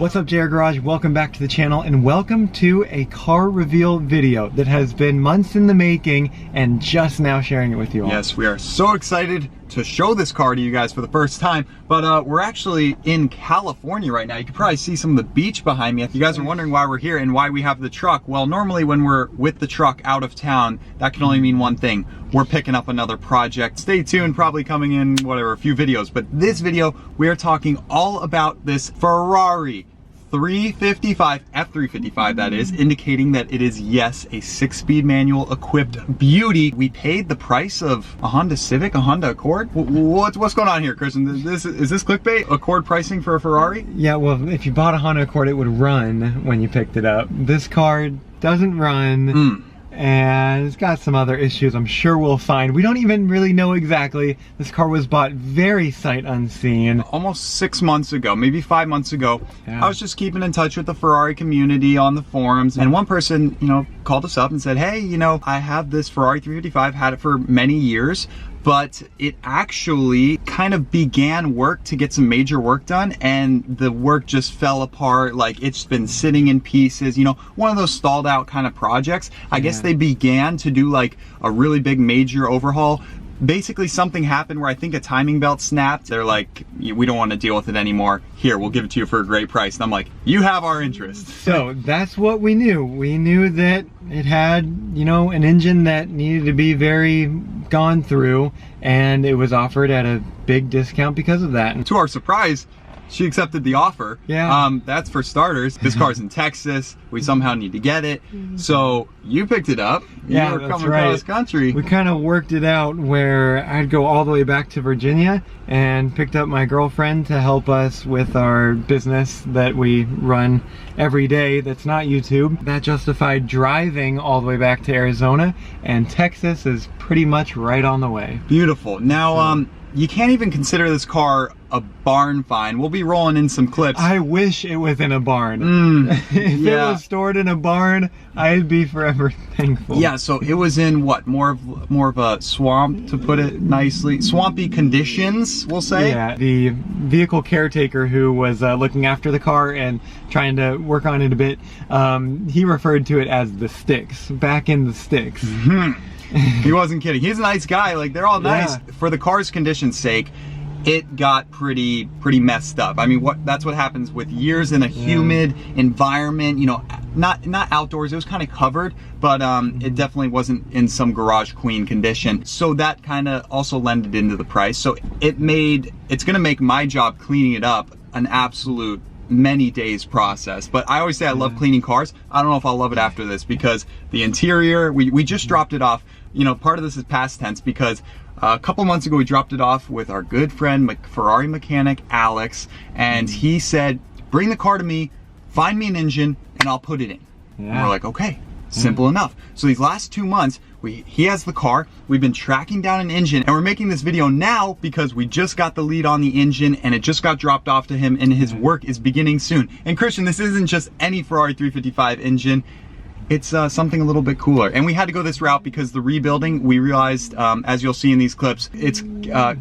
What's up, JR Garage? Welcome back to the channel and welcome to a car reveal video that has been months in the making and just now sharing it with you all. Yes, we are so excited to show this car to you guys for the first time, but we're actually in California right now. You can probably see some of the beach behind me. If you guys are wondering why we're here and why we have the truck, well, normally when we're with the truck out of town, that can only mean one thing. We're picking up another project. Stay tuned, probably coming in, whatever, a few videos. But this video, we are talking all about this Ferrari F355, that is, indicating that it is, yes, a 6-speed manual equipped beauty. We paid the price of a Honda Civic, a Honda Accord. What's going on here, Christian? Is this clickbait? Accord pricing for a Ferrari? Yeah, well, if you bought a Honda Accord, it would run when you picked it up. This car doesn't run. And it's got some other issues I'm sure we'll find. We don't even really know exactly. This car was bought very sight unseen. Almost 6 months ago, maybe 5 months ago. Yeah. I was just keeping in touch with the Ferrari community on the forums, and one person, called us up and said, hey, I have this Ferrari 355, had it for many years, but it actually kind of began work to get some major work done, and the work just fell apart. Like, it's been sitting in pieces, one of those stalled out kind of projects. I guess they began to do like a really big major overhaul. Basically, something happened where I think a timing belt snapped. They're like, we don't want to deal with it anymore. Here, we'll give it to you for a great price. And I'm like, you have our interest. So that's what we knew. We knew that it had, an engine that needed to be very gone through, and it was offered at a big discount because of that. And to our surprise, she accepted the offer. Yeah. That's for starters. This car's in Texas. We somehow need to get it. So you picked it up. Yeah, you were that's coming right. across country. We kind of worked it out where I'd go all the way back to Virginia and picked up my girlfriend to help us with our business that we run every day that's not YouTube. That justified driving all the way back to Arizona, and Texas is pretty much right on the way. Beautiful. Now, you can't even consider this car a barn find. We'll be rolling in some clips. I wish it was in a barn. If it was stored in a barn, I'd be forever thankful. Yeah, so it was in what, more of a swamp, to put it nicely, swampy conditions, we'll say. Yeah, the vehicle caretaker who was looking after the car and trying to work on it a bit, he referred to it as the sticks, back in the sticks. He wasn't kidding. He's a nice guy. Like, they're all nice. For the car's condition's sake, it got pretty messed up. I mean, that's what happens with years in a humid environment. Not outdoors. It was kind of covered, but it definitely wasn't in some garage queen condition. So that kind of also lended into the price. So it's gonna make my job cleaning it up an absolute many days process. But I always say I love cleaning cars. I don't know if I'll love it after this, because the interior, we just dropped it off. Part of this is past tense, because a couple months ago we dropped it off with our good friend Ferrari mechanic Alex, and he said, bring the car to me, find me an engine, and I'll put it in. And we're like, okay, simple enough. So these last 2 months, he has the car, we've been tracking down an engine, and we're making this video now because we just got the lead on the engine and it just got dropped off to him, and his work is beginning soon. And Christian, this isn't just any Ferrari 355 engine. It's something a little bit cooler. And we had to go this route because the rebuilding, we realized, as you'll see in these clips, it's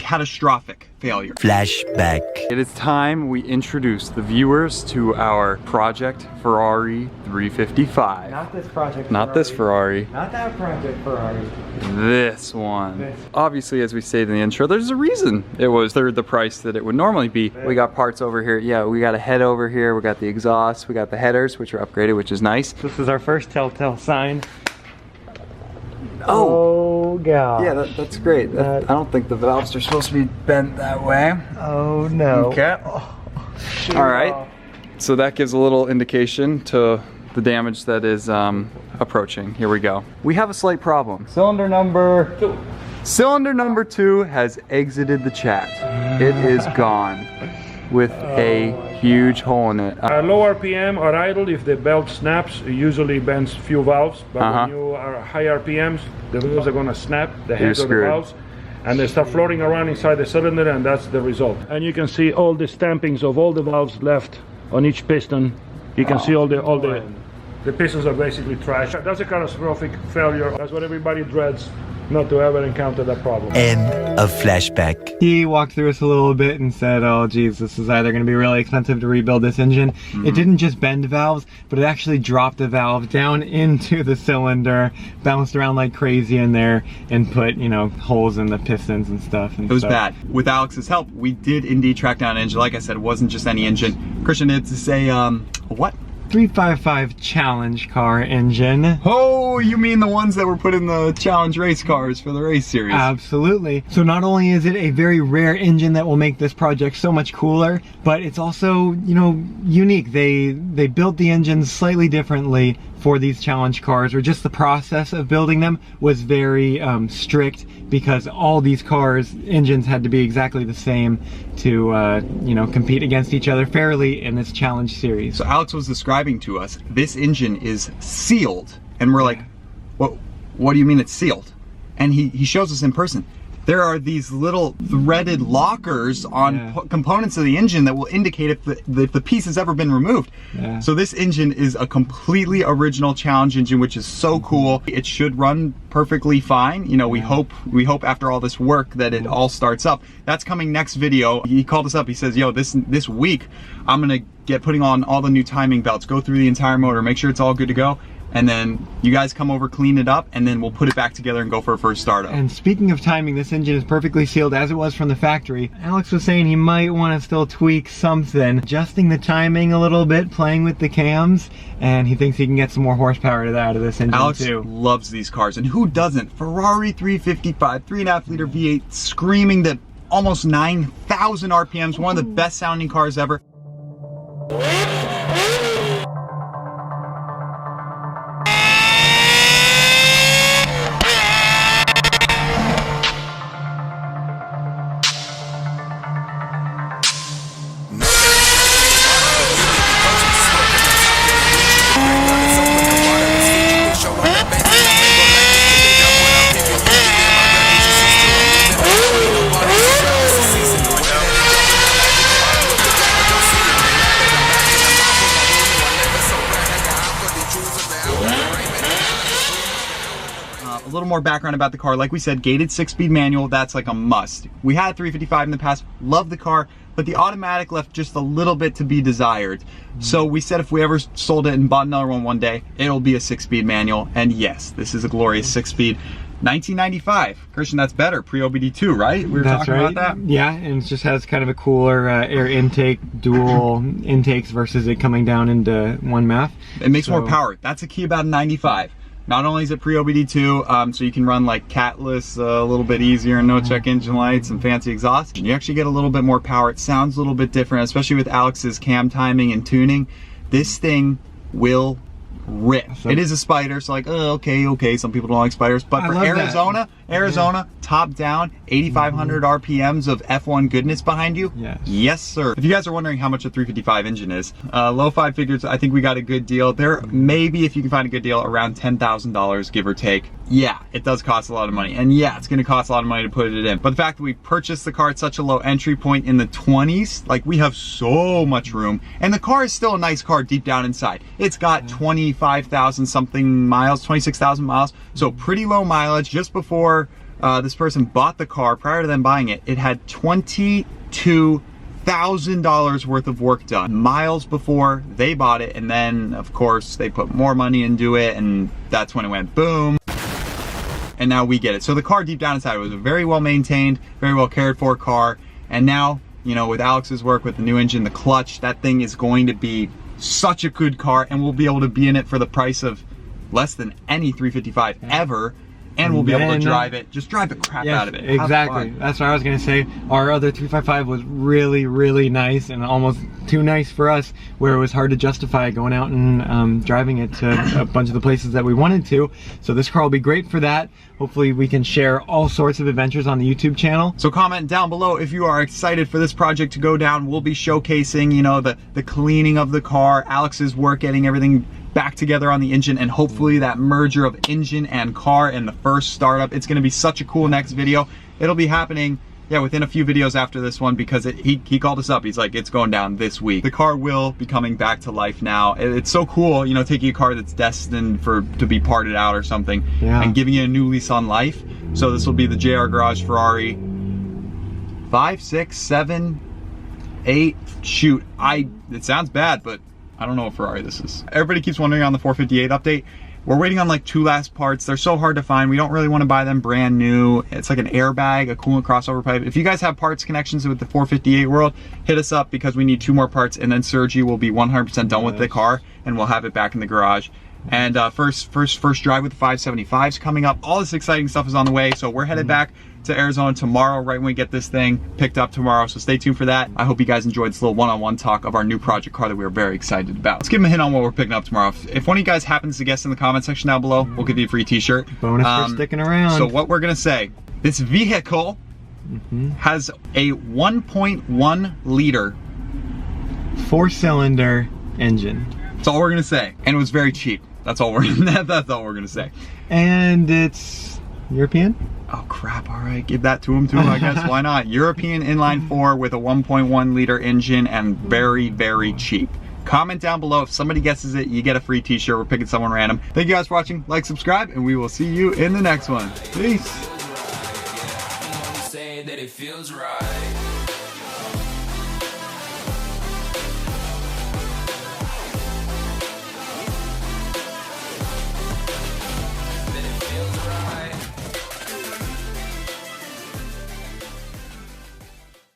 catastrophic failure. Flashback. It is time we introduce the viewers to our project Ferrari 355. Not this project Not this Ferrari. Not that project Ferrari. This one. Obviously, as we stated in the intro, there's a reason it was third the price that it would normally be. We got parts over here. Yeah, we got a head over here. We got the exhaust. We got the headers, which are upgraded, which is nice. This is our first telltale sign. Oh god. Yeah, that's great. I don't think the valves are supposed to be bent that way. Oh no. Okay. All right. So that gives a little indication to the damage that is approaching. Here we go. We have a slight problem. Cylinder number 2. Cylinder number 2 has exited the chat. It is gone with a huge hole in it. Low RPM or idle, if the belt snaps, it usually bends few valves, but when you are high RPMs, the valves are gonna snap, the heads of the valves, and they start floating around inside the cylinder, and that's the result. And you can see all the stampings of all the valves left on each piston. You can see all the pistons are basically trash. That's a catastrophic failure. That's what everybody dreads, not to ever encounter that problem. End of flashback. He walked through us a little bit and said, oh geez, this is either going to be really expensive to rebuild this engine. It didn't just bend valves, but it actually dropped the valve down into the cylinder, bounced around like crazy in there, and put, you know, holes in the pistons and stuff. And it was bad. With Alex's help, we did indeed track down an engine. Like I said, it wasn't just any engine. Christian did to say, what? 355 challenge car engine. Oh, you mean the ones that were put in the challenge race cars for the race series? Absolutely. So not only is it a very rare engine that will make this project so much cooler, but it's also, you know, unique. They built the engines slightly differently for these challenge cars, or just the process of building them was very strict, because all these cars engines had to be exactly the same to you know, compete against each other fairly in this challenge series. So Alex was describing to us, this engine is sealed, and we're like, what do you mean it's sealed? And he shows us in person. There are these little threaded lockers on components of the engine that will indicate if the piece has ever been removed. So this engine is a completely original challenge engine, which is so cool. It should run perfectly fine. You know, we hope after all this work that it all starts up. That's coming next video. He called us up. He says, yo, this week I'm gonna get putting on all the new timing belts, go through the entire motor, make sure it's all good to go. And then you guys come over, clean it up, and then we'll put it back together and go for a first startup. And speaking of timing, this engine is perfectly sealed as it was from the factory. Alex was saying he might want to still tweak something, adjusting the timing a little bit, playing with the cams, and he thinks he can get some more horsepower out of this engine too. Alex loves these cars, and who doesn't? Ferrari 355, 3.5 liter V8, screaming to almost 9,000 RPMs, one of the best sounding cars ever. A little more background about the car. Like we said, gated 6-speed manual, that's like a must. We had 355 in the past, loved the car, but the automatic left just a little bit to be desired. So we said if we ever sold it and bought another one day, it'll be a 6-speed manual. And yes, this is a glorious 6-speed. 1995. Christian, that's better. Pre-OBD2, right? We were talking about that? Yeah, and it just has kind of a cooler air intake, dual intakes versus it coming down into one MAF. It makes more power. That's a key about a 95. Not only is it pre-OBD2, so you can run like catless a little bit easier, no check engine lights and fancy exhaust. You actually get a little bit more power. It sounds a little bit different, especially with Alex's cam timing and tuning. This thing will rip. Awesome. It is a Spider, so like, okay, some people don't like Spiders, but for Arizona, top down, 8,500 RPMs of F1 goodness behind you. Yes, sir. If you guys are wondering how much a 355 engine is, low 5 figures, I think we got a good deal. There maybe, if you can find a good deal, around $10,000, give or take. Yeah, it does cost a lot of money, and yeah, it's gonna cost a lot of money to put it in. But the fact that we purchased the car at such a low entry point in the 20s, like we have so much room, and the car is still a nice car deep down inside. It's got 25,000 something miles, 26,000 miles, so pretty low mileage. Just before this person bought the car, prior to them buying it, it had $22,000 worth of work done miles before they bought it, and then of course they put more money into it, and that's when it went boom. And now we get it. So the car deep down inside was a very well maintained, very well cared for car. And now, you know, with Alex's work, with the new engine, the clutch, that thing is going to be such a good car, and we'll be able to be in it for the price of less than any 355 ever. And we'll be able to drive it, just drive the crap out of it. Exactly. That's what I was gonna say. Our other 355 was really, really nice, and almost too nice for us, where it was hard to justify going out and driving it to a bunch of the places that we wanted to. So this car will be great for that. Hopefully we can share all sorts of adventures on the YouTube channel. So comment down below if you are excited for this project to go down. We'll be showcasing, you know, the cleaning of the car, Alex's work, getting everything back together on the engine, and hopefully that merger of engine and car and the first startup. It's gonna be such a cool next video. It'll be happening, yeah, within a few videos after this one, because he called us up. He's like, it's going down this week. The car will be coming back to life now. It's so cool, you know, taking a car that's destined to be parted out or something, and giving it a new lease on life. So this will be the JR Garage Ferrari 5, 6, 7, 8. Shoot, it sounds bad, but I don't know what Ferrari this is. Everybody keeps wondering on the 458 update. We're waiting on like 2 last parts. They're so hard to find. We don't really want to buy them brand new. It's like an airbag, a coolant crossover pipe. If you guys have parts connections with the 458 world, hit us up because we need 2 more parts, and then Sergi will be 100% done with the car and we'll have it back in the garage. And first drive with the 575's coming up. All this exciting stuff is on the way. So we're headed back to Arizona tomorrow, right when we get this thing picked up tomorrow. So stay tuned for that. I hope you guys enjoyed this little one-on-one talk of our new project car that we are very excited about. Let's give them a hint on what we're picking up tomorrow. If one of you guys happens to guess in the comment section down below, we'll give you a free t-shirt. Bonus for sticking around. So what we're gonna say, this vehicle has a 1.1 liter 4-cylinder engine. That's all we're gonna say. And it was very cheap. That's all we're gonna say. And it's European? Oh crap, all right, give that to him too, I guess, why not? European inline 4 with a 1.1 liter engine and very, very cheap. Comment down below, if somebody guesses it, you get a free t-shirt. We're picking someone random. Thank you guys for watching, like, subscribe, and we will see you in the next one. Peace. That it feels right.